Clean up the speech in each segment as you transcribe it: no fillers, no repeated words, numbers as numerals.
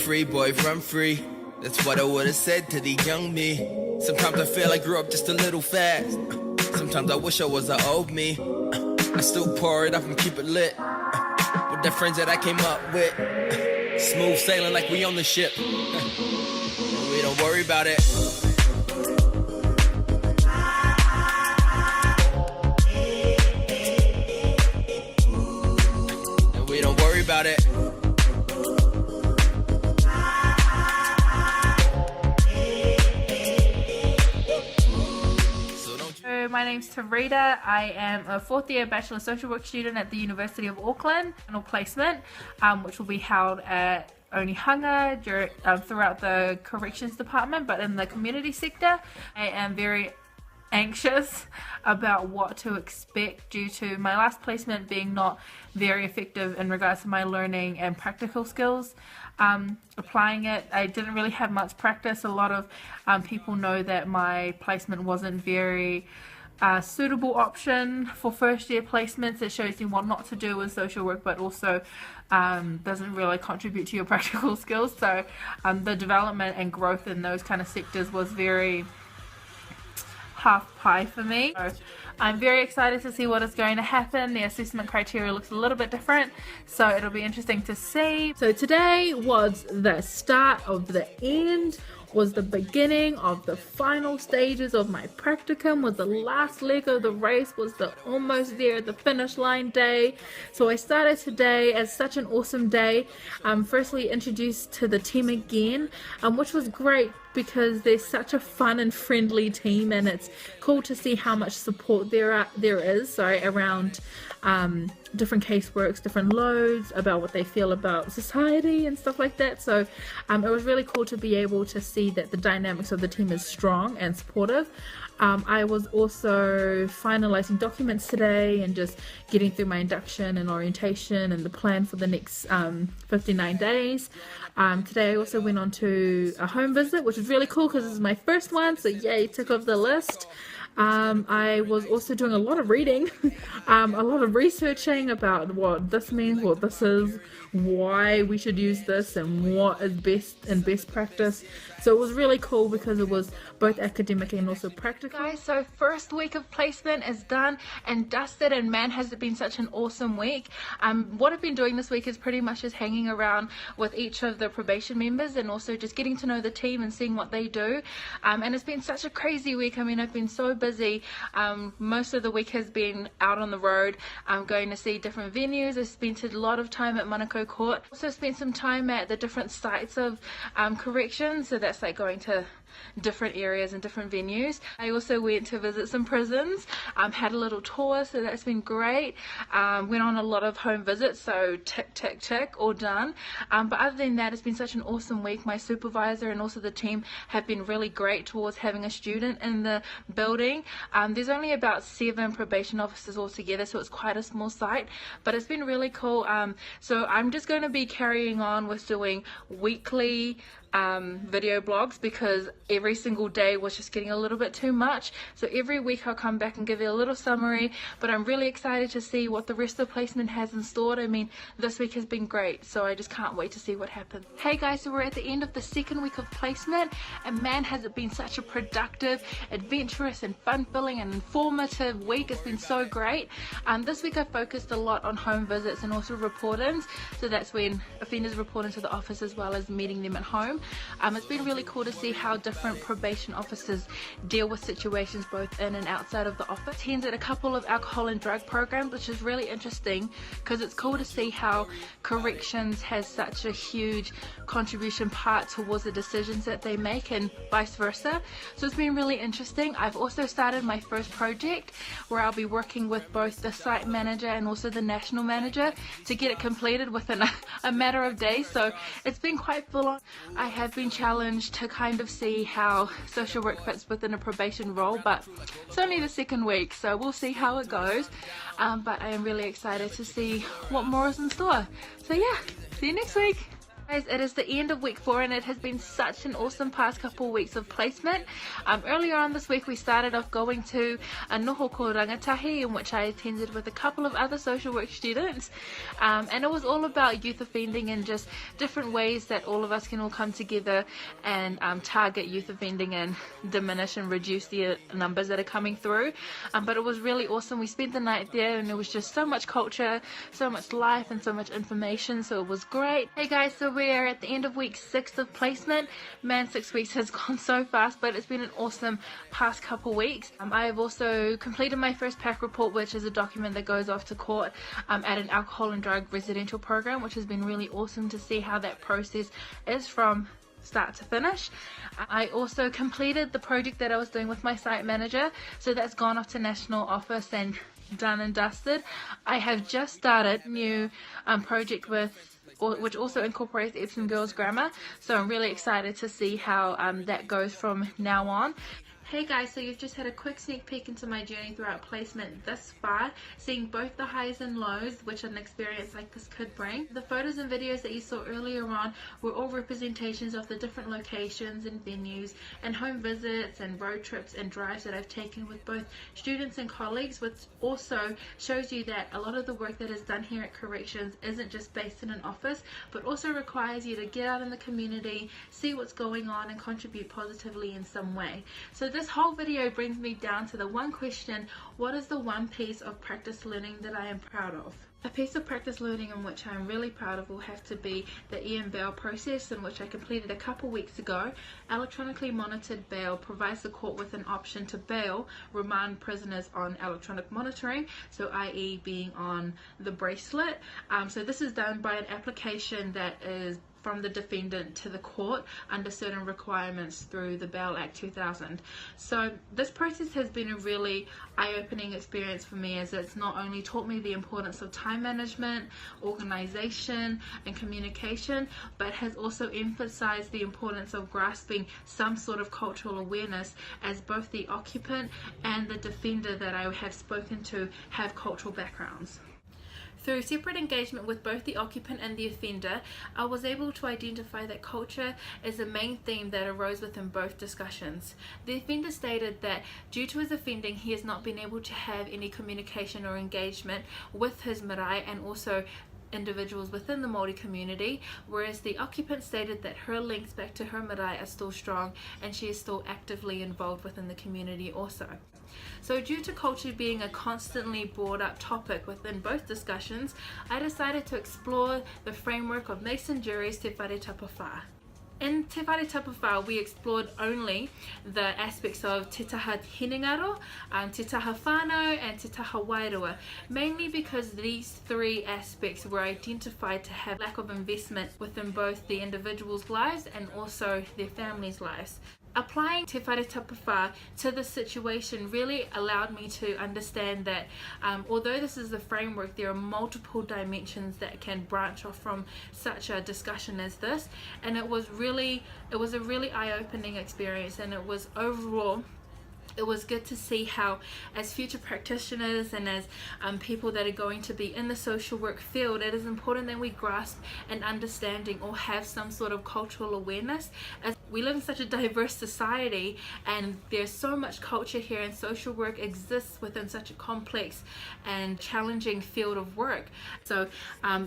free, boy, run free. That's what I would've said to the young me. Sometimes I feel I grew up just a little fast. Sometimes I wish I was the old me. I still pour it up and keep it lit. With the friends that I came up with. Smooth sailing like we on the ship. We don't worry about it. We don't worry about it. My name's Tarita. I am a fourth year Bachelor of Social Work student at the University of Auckland, final placement, which will be held at Onehunga throughout the corrections department, but in the community sector. I am very anxious about what to expect due to my last placement being not very effective in regards to my learning and practical skills. Applying it, I didn't really have much practice. A lot of people know that my placement wasn't very suitable option for first year placements. It shows you what not to do with social work, but also doesn't really contribute to your practical skills. So the development and growth in those kind of sectors was very half pie for me. So I'm very excited to see what is going to happen. The assessment criteria looks a little bit different, so it'll be interesting to see. So today was the start of the end, was the beginning of the final stages of my practicum, was the last leg of the race, was the almost there at the finish line day. So I started today as such an awesome day. Firstly introduced to the team again, which was great because they're such a fun and friendly team, and it's cool to see how much support there is around different caseworks, different loads, about what they feel about society and stuff like that. So it was really cool to be able to see that the dynamics of the team is strong and supportive. I was also finalizing documents today and just getting through my induction and orientation and the plan for the next 59 days. Today I also went on to a home visit, which was really cool because this is my first one, so yay, tick off the list. I was also doing a lot of reading, a lot of researching about what this means, what this is, why we should use this, and what is best practice. So it was really cool because it was both academic and also practical. Guys, so first week of placement is done and dusted, and man, has it been such an awesome week. What I've been doing this week is pretty much just hanging around with each of the probation members and also just getting to know the team and seeing what they do. And it's been such a crazy week. I mean, I've been so busy. Most of the week has been out on the road, going to see different venues. I spent a lot of time at Manukau Court. Also spent some time at the different sites of corrections, so that's like going to different areas and different venues. I also went to visit some prisons, had a little tour, so that's been great. Went on a lot of home visits, so tick, all done. But other than that, it's been such an awesome week. My supervisor and also the team have been really great towards having a student in the building. There's only about 7 probation officers altogether, so it's quite a small site, but it's been really cool. So I'm just going to be carrying on with doing weekly video blogs because every single day was just getting a little bit too much. So every week I'll come back and give you a little summary, but I'm really excited to see what the rest of placement has in store. I mean, this week has been great, so I just can't wait to see what happens. Hey guys, so we're at the end of the second week of placement, and man, has it been such a productive, adventurous and fun-filling and informative week. It's been so great. This week I focused a lot on home visits and also report-ins, so that's when offenders report into the office as well as meeting them at home. It's been really cool to see how different probation officers deal with situations both in and outside of the office. Attended a couple of alcohol and drug programs, which is really interesting because it's cool to see how corrections has such a huge contribution part towards the decisions that they make and vice versa. So it's been really interesting. I've also started my first project where I'll be working with both the site manager and also the national manager to get it completed within a matter of days. So it's been quite full on. I have been challenged to kind of see how social work fits within a probation role, but it's only the second week, so we'll see how it goes. But I am really excited to see what more is in store. So yeah, see you next week. Guys, it is the end of week 4 and it has been such an awesome past couple of weeks of placement. Earlier on this week we started off going to a noho ko rangatahi, in which I attended with a couple of other social work students, and it was all about youth offending and just different ways that all of us can all come together and target youth offending and diminish and reduce the numbers that are coming through. But it was really awesome. We spent the night there and there was just so much culture, so much life and so much information, so it was great. Hey guys, so we are at the end of week 6 of placement. Man, 6 weeks has gone so fast, but it's been an awesome past couple weeks. I have also completed my first PAC report, which is a document that goes off to court at an alcohol and drug residential program, which has been really awesome to see how that process is from start to finish. I also completed the project that I was doing with my site manager, so that's gone off to national office and done and dusted. I have just started a new project which also incorporates Epsom Girls Grammar, so I'm really excited to see how that goes from now on. Hey guys, so you've just had a quick sneak peek into my journey throughout placement thus far, seeing both the highs and lows which an experience like this could bring. The photos and videos that you saw earlier on were all representations of the different locations and venues and home visits and road trips and drives that I've taken with both students and colleagues, which also shows you that a lot of the work that is done here at Corrections isn't just based in an office, but also requires you to get out in the community, see what's going on and contribute positively in some way. So this whole video brings me down to the one question: what is the one piece of practice learning that I am proud of? A piece of practice learning in which I'm really proud of will have to be the Ian bail process, in which I completed a couple weeks ago. Electronically monitored bail provides the court with an option to bail remand prisoners on electronic monitoring, so i.e. being on the bracelet. So this is done by an application that is from the defendant to the court under certain requirements through the Bail Act 2000. So this process has been a really eye-opening experience for me, as it's not only taught me the importance of time management, organization and communication, but has also emphasized the importance of grasping some sort of cultural awareness, as both the occupant and the defender that I have spoken to have cultural backgrounds. Through separate engagement with both the occupant and the offender, I was able to identify that culture is the main theme that arose within both discussions. The offender stated that due to his offending, he has not been able to have any communication or engagement with his marae and also individuals within the Māori community, whereas the occupant stated that her links back to her marae are still strong and she is still actively involved within the community also. So due to culture being a constantly brought up topic within both discussions, I decided to explore the framework of Mason Jury's Te Whare Tapawha. In Te Whare Tapawha, we explored only the aspects of Te Taha Hinengaro, Te Taha Whānau and Te Taha Wairua, mainly because these three aspects were identified to have lack of investment within both the individuals' lives and also their families' lives. Applying Te Whare Tapawha to the situation really allowed me to understand that although this is the framework, there are multiple dimensions that can branch off from such a discussion as this, and it was a really eye-opening experience, and it was overall it was good to see how, as future practitioners and as people that are going to be in the social work field, it is important that we grasp an understanding or have some sort of cultural awareness, as we live in such a diverse society and there's so much culture here, and social work exists within such a complex and challenging field of work. So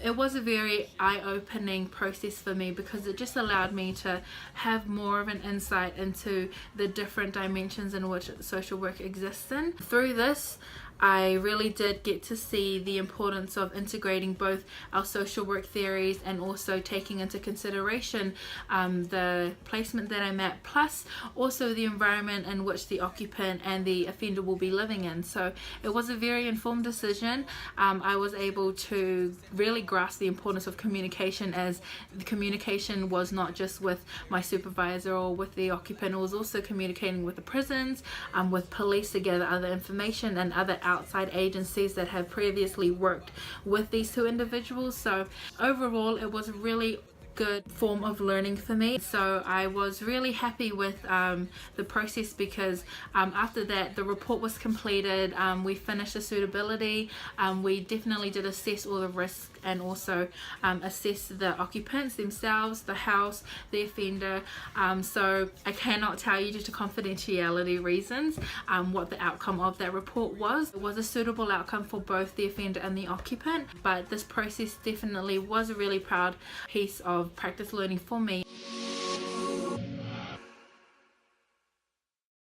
it was a very eye-opening process for me, because it just allowed me to have more of an insight into the different dimensions in which social work exists in. Through this, I really did get to see the importance of integrating both our social work theories and also taking into consideration the placement that I'm at, plus also the environment in which the occupant and the offender will be living in. So it was a very informed decision. I was able to really grasp the importance of communication, as the communication was not just with my supervisor or with the occupant, it was also communicating with the prisons, with police to gather other information, and other outside agencies that have previously worked with these two individuals. So overall, it was a really good form of learning for me. So I was really happy with the process, because after that the report was completed, we finished the suitability, we definitely did assess all the risks and also assess the occupants themselves, the house, the offender. So I cannot tell you, due to confidentiality reasons, what the outcome of that report was. It was a suitable outcome for both the offender and the occupant, but this process definitely was a really proud piece of practice learning for me.